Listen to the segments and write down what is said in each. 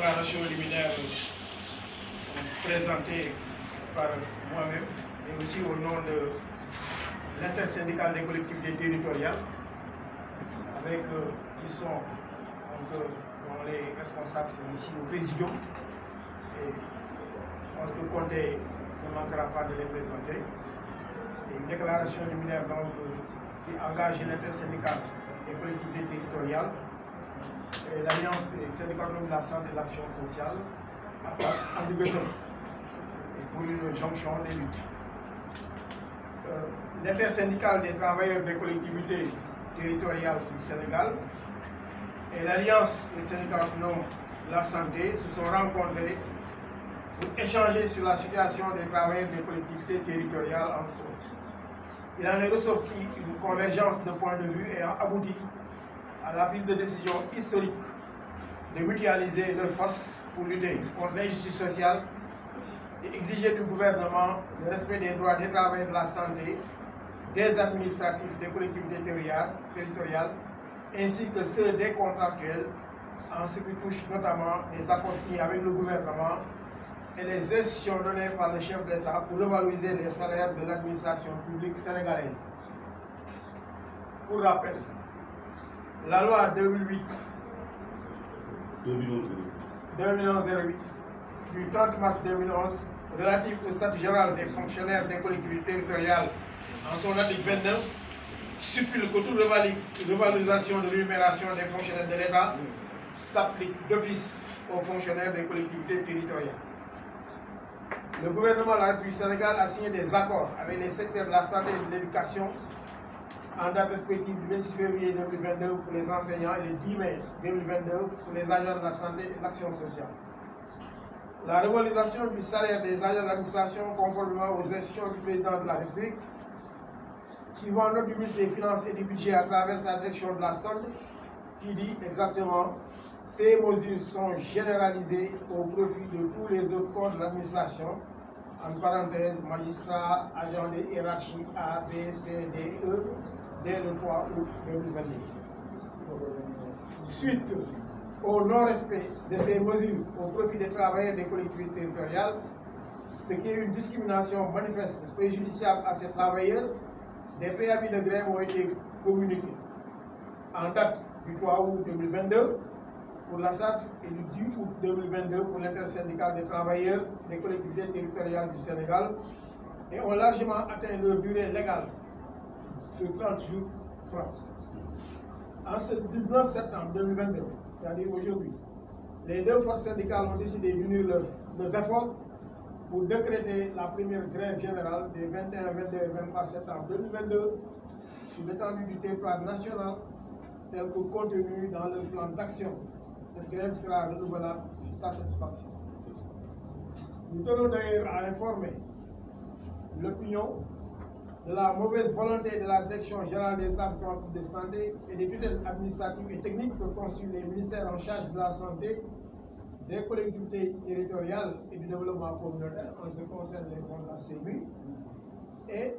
déclaration liminaire présentée par moi-même et aussi au nom de l'intersyndicale des collectivités territoriales, avec qui sont donc, dont les responsables sont ici au Présidium. Et je pense que Conté ne manquera pas de les présenter. Et une déclaration liminaire donc, qui engage l'intersyndicale des collectivités territoriales et l'Alliance des syndicats de la santé et de l'action sociale à sa ambition et pour une jonction des luttes. L'intersyndicale des travailleurs des collectivités territoriales du Sénégal et l'Alliance des syndicats de la santé se sont rencontrés pour échanger sur la situation des travailleurs des collectivités territoriales entre autres. Il en est ressorti une convergence de points de vue ayant abouti à la prise de décision historique de mutualiser leurs forces pour lutter contre l'injustice sociale et exiger du gouvernement le respect des droits des travailleurs de la santé, des administratifs des collectivités territoriales, ainsi que ceux des contractuels, en ce qui touche notamment les accords signés avec le gouvernement et les institutions données par le chef d'État pour revaloriser les salaires de l'administration publique sénégalaise. Pour rappel, la loi 2008 du 30 mars 2011 relative au statut général des fonctionnaires des collectivités territoriales en son article 29 stipule que toute revalorisation de rémunération des fonctionnaires de l'État s'applique d'office aux fonctionnaires des collectivités territoriales. Le gouvernement de la République du Sénégal a signé des accords avec les secteurs de la santé et de l'éducation en date respective du 26 février 2022 pour les enseignants et le 10 mai 2022 pour les agents de la santé et de l'action sociale. La revalorisation du salaire des agents de l'administration conformément aux instructions du président de la République, suivant l'ordre du ministre des Finances et du Budget à travers sa direction de la solde, qui dit exactement ces mesures sont généralisées au profit de tous les autres corps de l'administration, en parenthèse, magistrats, agents de hiérarchie A, B, C, D, E, dès le 3 août 2022. Suite au non-respect de ces mesures au profit des travailleurs des collectivités territoriales, ce qui est une discrimination manifeste préjudiciable à ces travailleurs, des préavis de grève ont été communiqués en date du 3 août 2022 pour la SAS et du 10 août 2022 pour l'intersyndicale des travailleurs des collectivités territoriales du Sénégal et ont largement atteint leur durée légale sur 30 jours francs. En ce 19 septembre 2022, c'est-à-dire aujourd'hui, les deux forces syndicales ont décidé d'unir leurs efforts pour décréter la première grève générale des 21, 22 et 23 septembre 2022 sur l'étendue du territoire national tel que contenu dans le plan d'action. Cette grève sera renouvelable jusqu'à satisfaction. Nous tenons d'ailleurs à informer l'opinion de la mauvaise volonté de la Direction générale des établissements de santé et des tutelles administratives et techniques que constituent les ministères en charge de la santé, des collectivités territoriales et du développement communautaire en ce qui concerne les fonds de la CMU. Et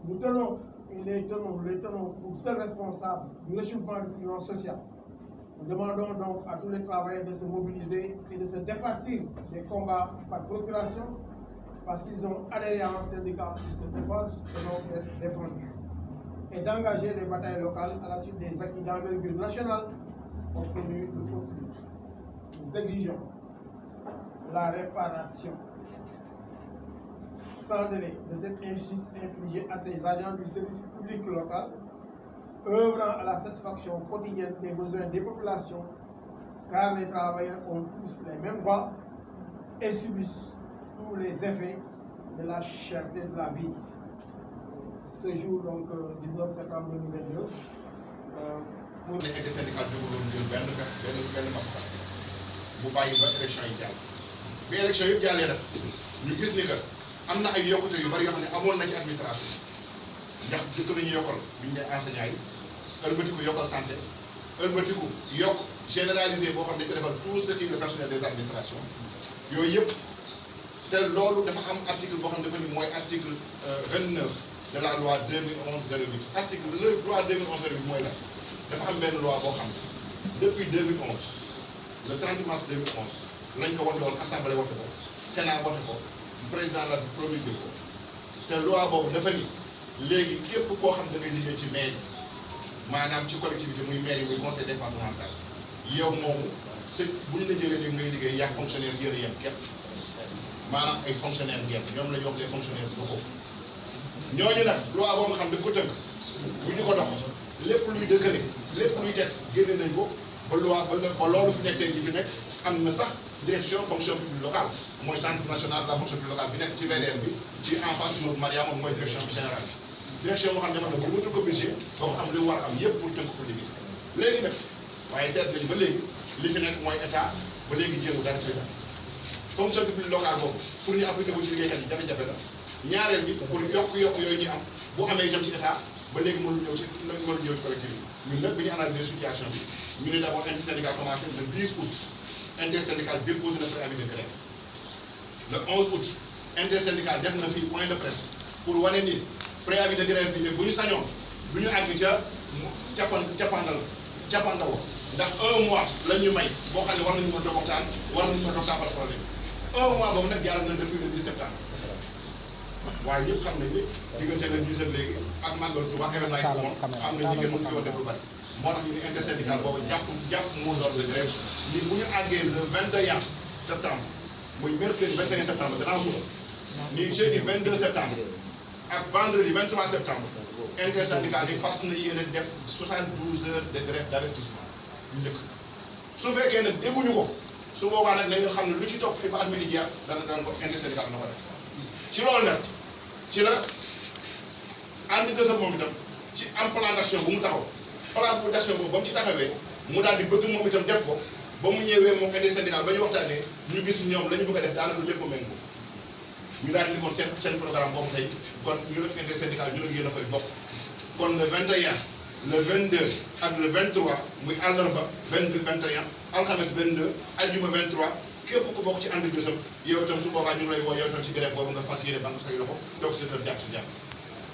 nous les tenons pour seuls responsables du réchauffement du climat social. Nous demandons donc à tous les travailleurs de se mobiliser et de se départir des combats par procuration parce qu'ils ont adhéré à un syndicat qui se défend et donc d'être défendus. Et d'engager les batailles locales à la suite des acquis d'envergure nationale obtenus de faute lutte. Nous exigeons la réparation sans délai de cette injustice infligée à ces agents du service public local, œuvrant à la satisfaction quotidienne des besoins des populations, car les travailleurs ont tous les mêmes droits et subissent tous les effets de la cherté de la vie. Ce jour, donc 19 septembre 2022, pour les syndicats bu bàyyi ba élection yi jàll bi élection yëpp jàllee nag ñu gis ni que am na ay yokkute yu bari yoo xam ne amoon na ci administration ndax jëkk nañu yokkal bi ñu ne enseignants yi ëlbatiku yokkal santé ëlbatiku yokk généralisé boo xam ne dañ ko defal tout ce qui est le personnel des administrations yooyu yëpp te loolu dafa am article boo xam ne dafa ni mooy article 29 de la loi 2011-08 article le loi 2011-08 mooy la dafa am benn loi boo xam ne depuis 2011 le 30 mars 2011 lañ ko wote woon assemblée wote ko Sénat wote ko président la promulgué ko te loi boobu dafa ni léegi képp koo xam da ngay liggéey ci mairie maanaam ci collectivité muy mairie muy conseil départemental yow moomu c'est bu ñu la jëlee léegi ngay liggéey yaa fonctionnaire yéen a yem képp maanaam ay fonctionnaire ngeen ñoom la ñu wax les fonctionnaires locaux ñooñu nag loi boobu nga xam daf ko tënk bu ñu ko dox lépp luy dëkkale lépp luy texte génne nañ ko ba loi ba loolu fi nekk tey ji fi nekk am na sax direction fonction publique locale mooy centre national de la fonction publique locale bi nekk ci VDN bi ci en face Modou Maria moom mooy direction bi générale direction boo xam ne man na bu wutul ko budget ba mu am li war a am yëpp pour tënk ko liggéey léegi nag waaye seet nañu ba léegi li fi nekk mooy état ba léegi jéemu dara ci état fonction publique locale boobu pour ñu appliquer ko ci liggéeykat yi jafe-jafe la ñaareel bi pour yokk yooyu ñuy am bu amee itam ci état ba léegi mënul ñëw ci collectivité ñun nag bi ñu analyser situation bi ñu ne d'abord intersyndical commencé le 10 août intersyndical déposé na préavis de grève le 11 août intersyndical def na fii point de presse pour wane ni préavis de grève bi ne bu ñu sañoon du ñu àgg ca cappaandaw ndax un mois la ñu may boo xam ne war nañu mën a doog waxtaan war nañu mën a doog saafara problème un mois boobu nag jàll na depuis le 10 septembre waaye ñëpp xam nañ ni diggante le 10 léegi ak màggal Tuuba événement yi moom xam nañ ni kenn mënu fi woon def lu bari moo tax ñu ne intersyndical boobu jàpp mot d'ordre de grève ni bu ñu àggee le 21 septembre muy mercredi 21 septembre gannaaw suba ni jeudi 22 septembre ak vendredi 23 septembre intersyndical yi fas na yéene def 72 heures de grève d'avertissement yu njëkk su fekkee nag dégguñu ko su boobaa nag nañu xam ne lu ci topp fi ba at mi di jeex dana ko intersyndical na ko def ci loolu nag ci la ànd gësëm moom itam ci am plan d'action bu mu taxaw plan d'action boobu ba mu ci taxawee mu daal di bëgg moom itam def ko ba mu ñëwee moom intersyndical ba ñu waxtaanee ñu gis ñoom la ñu bëgg a def daanaka lépp a méngoo ñu daal di kon seen programme boobu tey kon ñu def intersyndical ñu ne yéen a koy bokk kon le 21 le 22 ak le 23 muy àllarba 21 alxames 22 aljuma 23 képp ku bokk ci ànd gësëm yow itam su boobaa ñu ngi lay woo yow itam ci grève boobu nga fas yéene banque say loxo toog sa kër jàpp si jàpp